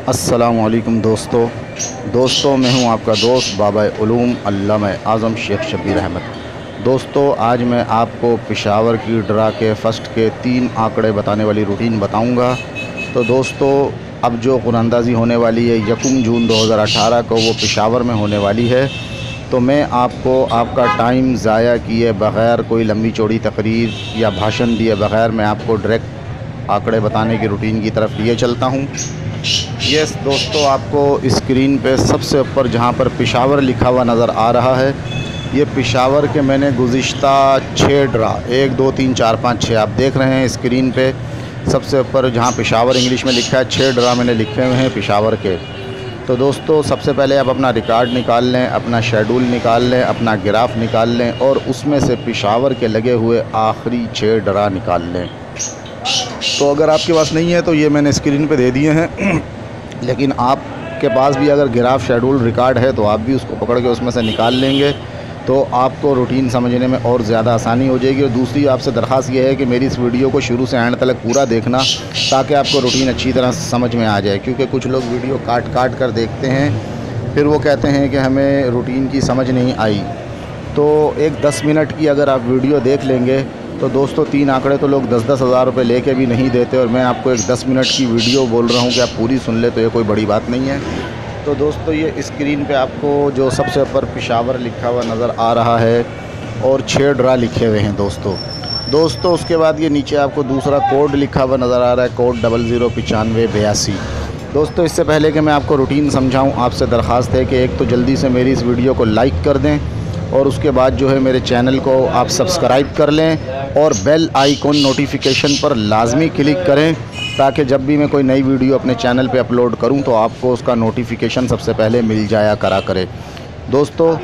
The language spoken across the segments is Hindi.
अस्सलामुअलैकुम दोस्तों मैं हूं आपका दोस्त बाबा उलूम अल्लामा आज़म शेख शब्बीर अहमद। दोस्तों आज मैं आपको पेशावर की ड्रा के फ़र्स्ट के 3 आंकड़े बताने वाली रूटीन बताऊंगा। तो दोस्तों अब जो कुरानंदाज़ी होने वाली है 1 जून 2018 को वो पेशावर में होने वाली है। तो मैं आपको आपका टाइम ज़ाया किए बग़ैर, कोई लंबी चौड़ी तकरीर या भाषण दिए बग़ैर मैं आपको डायरेक्ट आंकड़े बताने की रूटीन की तरफ लिए चलता हूँ। यस दोस्तों, आपको स्क्रीन पे सबसे ऊपर जहाँ पर पेशावर लिखा हुआ नज़र आ रहा है, ये पेशावर के मैंने गुज़िश्ता 6 ड्रा 1 2 3 4 5 6 आप देख रहे हैं स्क्रीन पे। सबसे ऊपर जहाँ पेशावर इंग्लिश में लिखा है 6 ड्रा मैंने लिखे हुए हैं पेशावर के। तो दोस्तों सबसे पहले आप अपना रिकॉर्ड निकाल लें, अपना शेड्यूल निकाल लें, अपना ग्राफ निकाल लें और उसमें से पेशावर के लगे हुए आखिरी 6 ड्रा निकाल लें। तो अगर आपके पास नहीं है तो ये मैंने स्क्रीन पे दे दिए हैं लेकिन आपके पास भी अगर ग्राफ शेड्यूल रिकॉर्ड है तो आप भी उसको पकड़ के उसमें से निकाल लेंगे तो आपको रूटीन समझने में और ज़्यादा आसानी हो जाएगी। और दूसरी आपसे दरख्वास्त ये है कि मेरी इस वीडियो को शुरू से एंड तक पूरा देखना ताकि आपको रूटीन अच्छी तरह समझ में आ जाए, क्योंकि कुछ लोग वीडियो काट कर देखते हैं, फिर वो कहते हैं कि हमें रूटीन की समझ नहीं आई। तो एक 10 मिनट की अगर आप वीडियो देख लेंगे तो दोस्तों 3 आंकड़े तो लोग 10-10 हज़ार रुपये लेके भी नहीं देते, और मैं आपको एक 10 मिनट की वीडियो बोल रहा हूँ कि आप पूरी सुन ले तो ये कोई बड़ी बात नहीं है। तो दोस्तों ये स्क्रीन पे आपको जो सबसे ऊपर पेशावर लिखा हुआ नज़र आ रहा है और 6 ड्रा लिखे हुए हैं दोस्तों उसके बाद ये नीचे आपको दूसरा कोड लिखा हुआ नज़र आ रहा है, कोड 009582। दोस्तों इससे पहले कि मैं आपको रूटीन समझाऊँ, आपसे दरख्वास्त है कि एक तो जल्दी से मेरी इस वीडियो को लाइक कर दें और उसके बाद जो है मेरे चैनल को आप सब्सक्राइब कर लें और बेल आइकॉन नोटिफिकेशन पर लाजमी क्लिक करें ताकि जब भी मैं कोई नई वीडियो अपने चैनल पे अपलोड करूं तो आपको उसका नोटिफिकेशन सबसे पहले मिल जाया करे। दोस्तों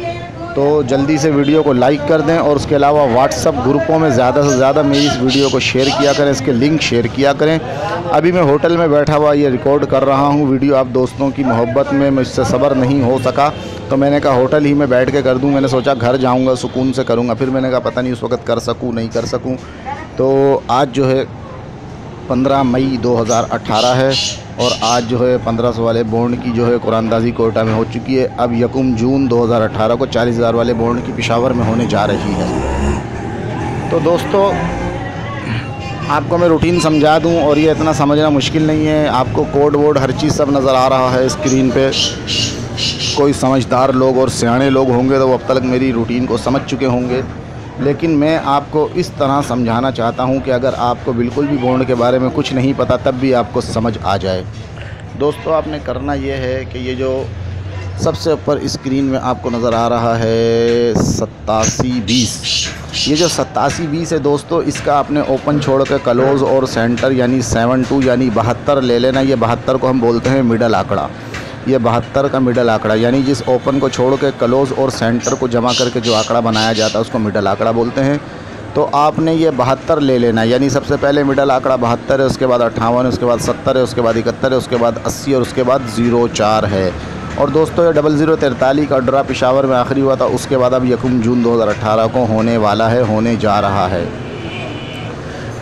तो जल्दी से वीडियो को लाइक कर दें और उसके अलावा व्हाट्सअप ग्रुपों में ज़्यादा से ज़्यादा मेरी इस वीडियो को शेयर किया करें, इसके लिंक शेयर किया करें। अभी मैं होटल में बैठा हुआ ये रिकॉर्ड कर रहा हूँ वीडियो, आप दोस्तों की मोहब्बत में मुझसे सब्र नहीं हो सका तो मैंने कहा होटल ही में बैठ के कर दूँ। मैंने सोचा घर जाऊँगा सुकून से करूँगा, फिर मैंने कहा पता नहीं उस वक्त कर सकूँ नहीं कर सकूँ। तो आज जो है 15 मई 2018 है और आज जो है 1500 वाले बॉन्ड की जो है कुरानंदाज़ी कोटा में हो चुकी है। अब 1 जून 2018 को 40,000 वाले बॉन्ड की पेशावर में होने जा रही है। तो दोस्तों आपको मैं रूटीन समझा दूं और ये इतना समझना मुश्किल नहीं है, आपको कोड वोड हर चीज़ सब नज़र आ रहा है स्क्रीन पे। कोई समझदार लोग और सियाने लोग होंगे तो वो अब तक मेरी रूटीन को समझ चुके होंगे, लेकिन मैं आपको इस तरह समझाना चाहता हूं कि अगर आपको बिल्कुल भी बॉन्ड के बारे में कुछ नहीं पता तब भी आपको समझ आ जाए। दोस्तों आपने करना ये है कि ये जो सबसे ऊपर स्क्रीन में आपको नज़र आ रहा है 8720, ये जो 8720 है दोस्तों, इसका आपने ओपन छोड़ के क्लोज़ और सेंटर यानी 72 यानी 72 ले लेना। ये 72 को हम बोलते हैं मिडल आंकड़ा, ये 72 का मिडल आंकड़ा यानी जिस ओपन को छोड़ के क्लोज़ और सेंटर को जमा करके जो आंकड़ा बनाया जाता है उसको मिडल आंकड़ा बोलते हैं। तो आपने ये 72 ले लेना, यानी सबसे पहले मिडल आंकड़ा 72 है, उसके बाद 58 है, उसके बाद 70 है, उसके बाद 71 है, उसके बाद 80 और उसके बाद 04 है। और दोस्तों ये 0043 का ड्रा पेशावर में आखिरी हुआ था, उसके बाद अब 1 जून 2018 को होने वाला है, होने जा रहा है।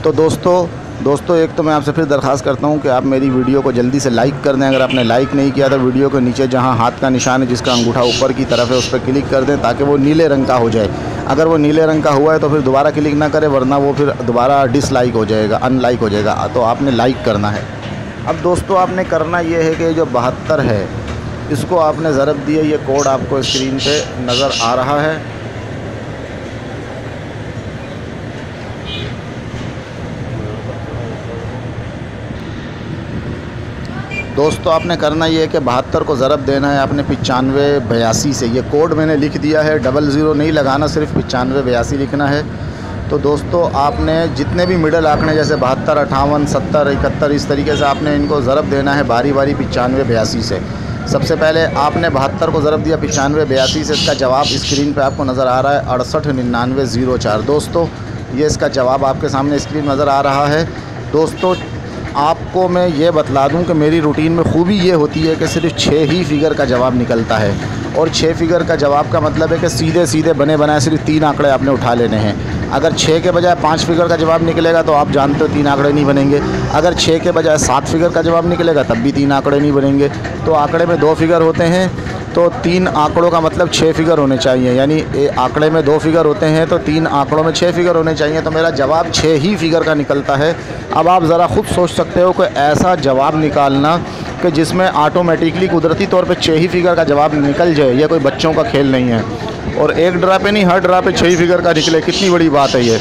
तो दोस्तों एक तो मैं आपसे फिर दरख्वास्त करता हूं कि आप मेरी वीडियो को जल्दी से लाइक कर दें। अगर आपने लाइक नहीं किया तो वीडियो के नीचे जहां हाथ का निशान है जिसका अंगूठा ऊपर की तरफ है उस पर क्लिक कर दें ताकि वो नीले रंग का हो जाए। अगर वो नीले रंग का हुआ है तो फिर दोबारा क्लिक ना करें, वरना वो फिर दोबारा डिसलाइक हो जाएगा, अनलाइक हो जाएगा। तो आपने लाइक करना है। अब दोस्तों आपने करना ये है कि जो 72 है इसको आपने ज़रब दिए, ये कोड आपको स्क्रीन पर नज़र आ रहा है। दोस्तों आपने करना ये है कि 72 को ज़रब देना है आपने 9582 से। ये कोड मैंने लिख दिया है, 00 नहीं लगाना, सिर्फ 9582 लिखना है। तो दोस्तों आपने जितने भी मिडल आंकड़े जैसे 72, 58, 70, 71 इस तरीके से आपने इनको ज़रब देना है बारी 9582 से। सबसे पहले आपने 72 को ज़रब दिया 9582 से, इसका जवाब स्क्रीन पर आपको नज़र आ रहा है 689904। दोस्तों ये इसका जवाब आपके सामने स्क्रीन नज़र आ रहा है। दोस्तों आपको मैं ये बतला दूं कि मेरी रूटीन में खूबी ये होती है कि सिर्फ 6 ही फिगर का जवाब निकलता है, और 6 फिगर का जवाब का मतलब है कि सीधे सीधे बने बनाए सिर्फ 3 आंकड़े आपने उठा लेने हैं। अगर 6 के बजाय 5 फिगर का जवाब निकलेगा तो आप जानते हो 3 आंकड़े नहीं बनेंगे। अगर 6 के बजाय 7 फिगर का जवाब निकलेगा तब भी 3 आंकड़े नहीं बनेंगे। तो आंकड़े में 2 फिगर होते हैं तो 3 आंकड़ों का मतलब 6 फिगर होने चाहिए, यानी आंकड़े में 2 फिगर होते हैं तो 3 आंकड़ों में 6 फिगर होने चाहिए। तो मेरा जवाब 6 ही फिगर का निकलता है। अब आप ज़रा ख़ुद सोच सकते हो कि ऐसा जवाब निकालना कि जिसमें ऑटोमेटिकली कुदरती तौर पे 6 ही फिगर का जवाब निकल जाए, यह कोई बच्चों का खेल नहीं है। और एक ड्रा पे नहीं, हर ड्रा पे 6 ही फिगर का निकले, कितनी बड़ी बात है ये।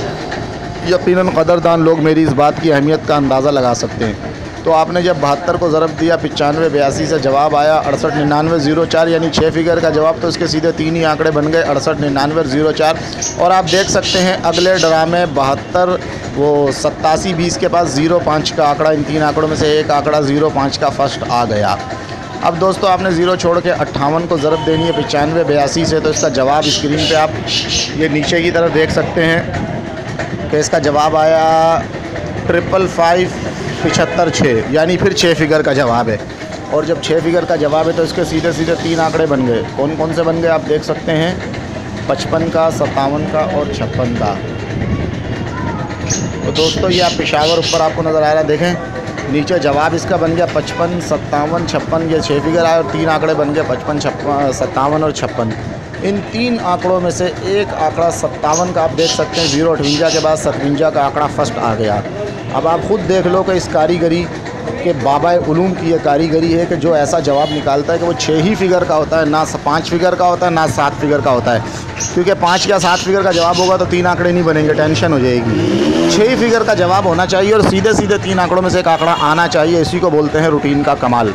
यकीनन कदरदान लोग मेरी इस बात की अहमियत का अंदाज़ा लगा सकते हैं। तो आपने जब 72 को ज़रब दिया 95 82 से जवाब आया 68 99 04, यानी 6 फिगर का जवाब, तो इसके सीधे 3 ही आंकड़े बन गए 68 99 04। और आप देख सकते हैं अगले ड्रा में 72 वो 87 20 के पास 05 का आंकड़ा, इन 3 आंकड़ों में से एक आंकड़ा 05 का फर्स्ट आ गया। अब दोस्तों आपने 0 छोड़ के 58 को ज़रब देनी है 95 82 से, तो इसका जवाब स्क्रीन पे आप ये नीचे की तरफ देख सकते हैं कि इसका जवाब आया 555 75 6, यानी फिर 6 फिगर का जवाब है। और जब 6 फिगर का जवाब है तो इसके सीधे सीधे 3 आंकड़े बन गए। कौन कौन से बन गए आप देख सकते हैं, 55 का, 57 का और 56 का। तो दोस्तों ये आप पेशावर ऊपर आपको नज़र आ रहा है, देखें नीचे जवाब इसका बन गया 55 57 56, ये 6 फिगर आए और 3 आंकड़े बन गए 55 57 और 56। इन 3 आंकड़ों में से एक आंकड़ा 57 का आप देख सकते हैं, 058 के बाद 57 का आंकड़ा फर्स्ट आ गया। अब आप ख़ुद देख लो कि इस कारीगरी के बाबाए उलूम की ये कारीगरी है कि जो ऐसा जवाब निकालता है कि वो 6 ही फिगर का होता है, ना 5 फिगर का होता है ना 7 फिगर का होता है। क्योंकि 5 या 7 फिगर का जवाब होगा तो 3 आंकड़े नहीं बनेंगे, टेंशन हो जाएगी। 6 ही फिगर का जवाब होना चाहिए और सीधे सीधे 3 आंकड़ों में से एक आंकड़ा आना चाहिए, इसी को बोलते हैं रूटीन का कमाल।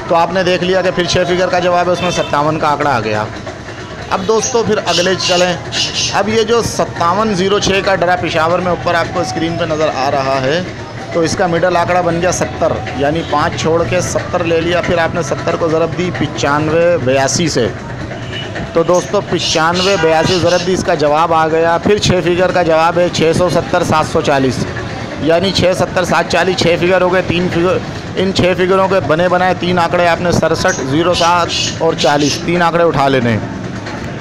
तो आपने देख लिया कि फिर 6 फिगर का जवाब है, उसमें 57 का आंकड़ा आ गया। अब दोस्तों फिर अगले चलें। अब ये जो 5706 का ड्रा पेशावर में ऊपर आपको स्क्रीन पे नज़र आ रहा है, तो इसका मिडल आंकड़ा बन गया 70, यानी 5 छोड़ के 70 ले लिया। फिर आपने 70 को ज़रब दी 95 82 से, तो दोस्तों 95 82 ज़रब दी, इसका जवाब आ गया। फिर 6 फिगर का जवाब है 670 740, यानी 670 740 6 फिगर हो गए। 3 फिगर, इन 6 फिगरों के बने बनाए 3 आंकड़े आपने 67 07 और 40 3 आंकड़े उठा लेने।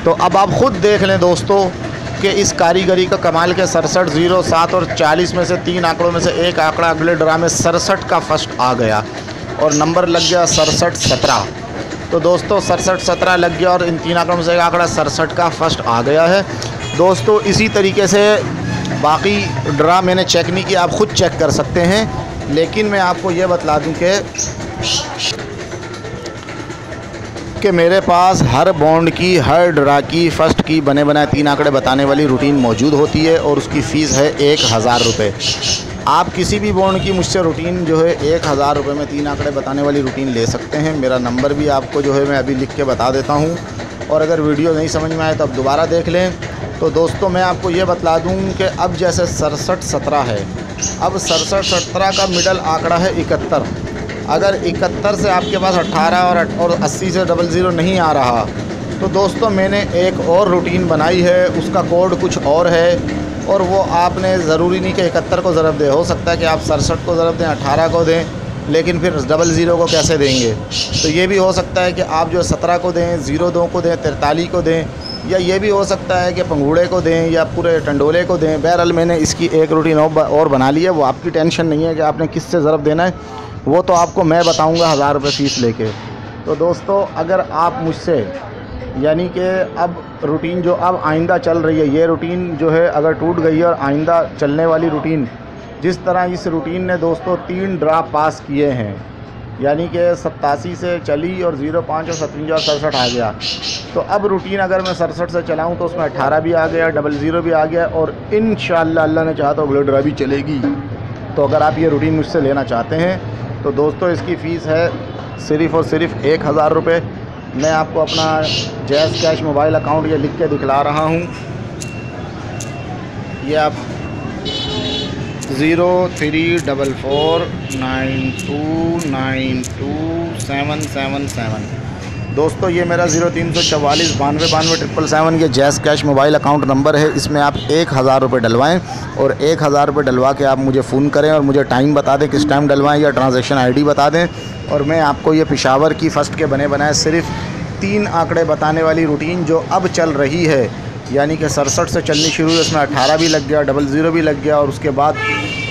तो अब आप ख़ुद देख लें दोस्तों कि इस कारीगरी का कमाल के 67 07 और 40 में से 3 आंकड़ों में से एक आंकड़ा अगले ड्रा में 67 का फर्स्ट आ गया और नंबर लग गया 67 17। तो दोस्तों 67 17 लग गया और इन 3 आंकड़ों में से एक आंकड़ा 67 का फर्स्ट आ गया है। दोस्तों इसी तरीके से बाकी ड्रा मैंने चेक नहीं किया, आप ख़ुद चेक कर सकते हैं। लेकिन मैं आपको ये बतला दूँ कि मेरे पास हर बॉन्ड की, हर ड्रा की, फर्स्ट की बने बनाए 3 आंकड़े बताने वाली रूटीन मौजूद होती है और उसकी फ़ीस है 1000 रुपये। आप किसी भी बॉन्ड की मुझसे रूटीन जो है 1000 रुपये में 3 आंकड़े बताने वाली रूटीन ले सकते हैं। मेरा नंबर भी आपको जो है मैं अभी लिख के बता देता हूँ, और अगर वीडियो नहीं समझ में आए तो आप दोबारा देख लें। तो दोस्तों मैं आपको ये बतला दूँ कि अब जैसे 67 17 है, अब 67 17 का मिडल आंकड़ा है 71। अगर 71 से आपके पास 18 और 80 से 00 नहीं आ रहा, तो दोस्तों मैंने एक और रूटीन बनाई है, उसका कोड कुछ और है और वो आपने ज़रूरी नहीं कि 71 को ज़रब दे। हो सकता है कि आप 67 को ज़रब दें, 18 को दें, लेकिन फिर 00 को कैसे देंगे। तो ये भी हो सकता है कि आप जो 17 को दें, 02 को दें, 43 को दें, या ये भी हो सकता है कि पंगूड़े को दें या पूरे टंडोले को दें। बहरहाल मैंने इसकी एक रूटीन और बना ली है, वो आपकी टेंशन नहीं है कि आपने किससे ज़रब देना है, वो तो आपको मैं बताऊंगा 1000 रुपये फ़ीस लेके। तो दोस्तों अगर आप मुझसे, यानी कि अब रूटीन जो अब आइंदा चल रही है, ये रूटीन जो है अगर टूट गई है और आइंदा चलने वाली रूटीन, जिस तरह इस रूटीन ने दोस्तों 3 ड्रा पास किए हैं, यानी कि 87 से चली और 05 और 57 और 67 आ गया। तो अब रूटीन अगर मैं 67 से चलाऊँ तो उसमें 18 भी आ गया, 00 भी आ गया और इंशाअल्लाह अल्लाह ने चाहा तो अगले ड्रा भी चलेगी। तो अगर आप ये रूटीन मुझसे लेना चाहते हैं तो दोस्तों इसकी फ़ीस है सिर्फ़ और सिर्फ 1000 रुपये। मैं आपको अपना जैज़ कैश मोबाइल अकाउंट ये लिख के दिखला रहा हूँ। ये आप 034492927777। दोस्तों ये मेरा 0344 92 777 ये jazz cash mobile account number है। इसमें आप 1000 रुपये डलवाएँ और 1000 रुपये डलवा के आप मुझे फ़ोन करें और मुझे टाइम बता दें किस टाइम डलवाएँ या ट्रांजैक्शन आईडी बता दें, और मैं आपको ये पेशावर की फ़र्स्ट के बने बनाए सिर्फ 3 आंकड़े बताने वाली रूटीन जो अब चल रही है यानी कि 67 से चलनी शुरू हुई, उसमें 18 भी लग गया, 00 भी लग गया और उसके बाद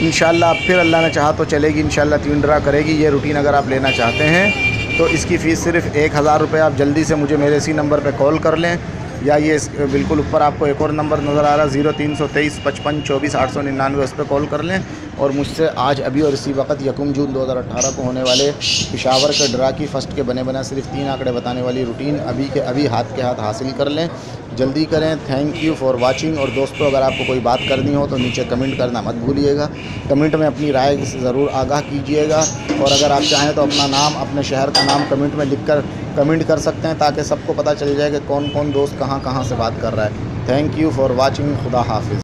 इंशाल्लाह अब फिर अल्लाह ने चाहा तो चलेगी, इंशाल्लाह 3 ड्रा करेगी। ये रूटीन अगर आप लेना चाहते हैं तो इसकी फ़ीस सिर्फ 1000 रुपये। आप जल्दी से मुझे मेरे इसी नंबर पर कॉल कर लें, या ये बिल्कुल ऊपर आपको एक और नंबर नज़र आ रहा है 0323 55 24 899, उस पर कॉल कर लें और मुझसे आज अभी और इसी वक्त 1 जून 2018 को होने वाले पेशावर के ड्रा की फ़र्स्ट के बने बना सिर्फ 3 आंकड़े बताने वाली रूटीन अभी के अभी हाथ के हाथ हासिल कर लें। जल्दी करें। Thank you for watching. और दोस्तों, अगर आपको कोई बात करनी हो तो नीचे कमेंट करना मत भूलिएगा। कमेंट में अपनी राय से ज़रूर आगाह कीजिएगा और अगर आप चाहें तो अपना नाम, अपने शहर का नाम कमेंट में लिखकर कमेंट कर सकते हैं, ताकि सबको पता चल जाए कि कौन कौन दोस्त कहाँ कहाँ से बात कर रहा है। Thank you for watching. खुदा हाफिज़।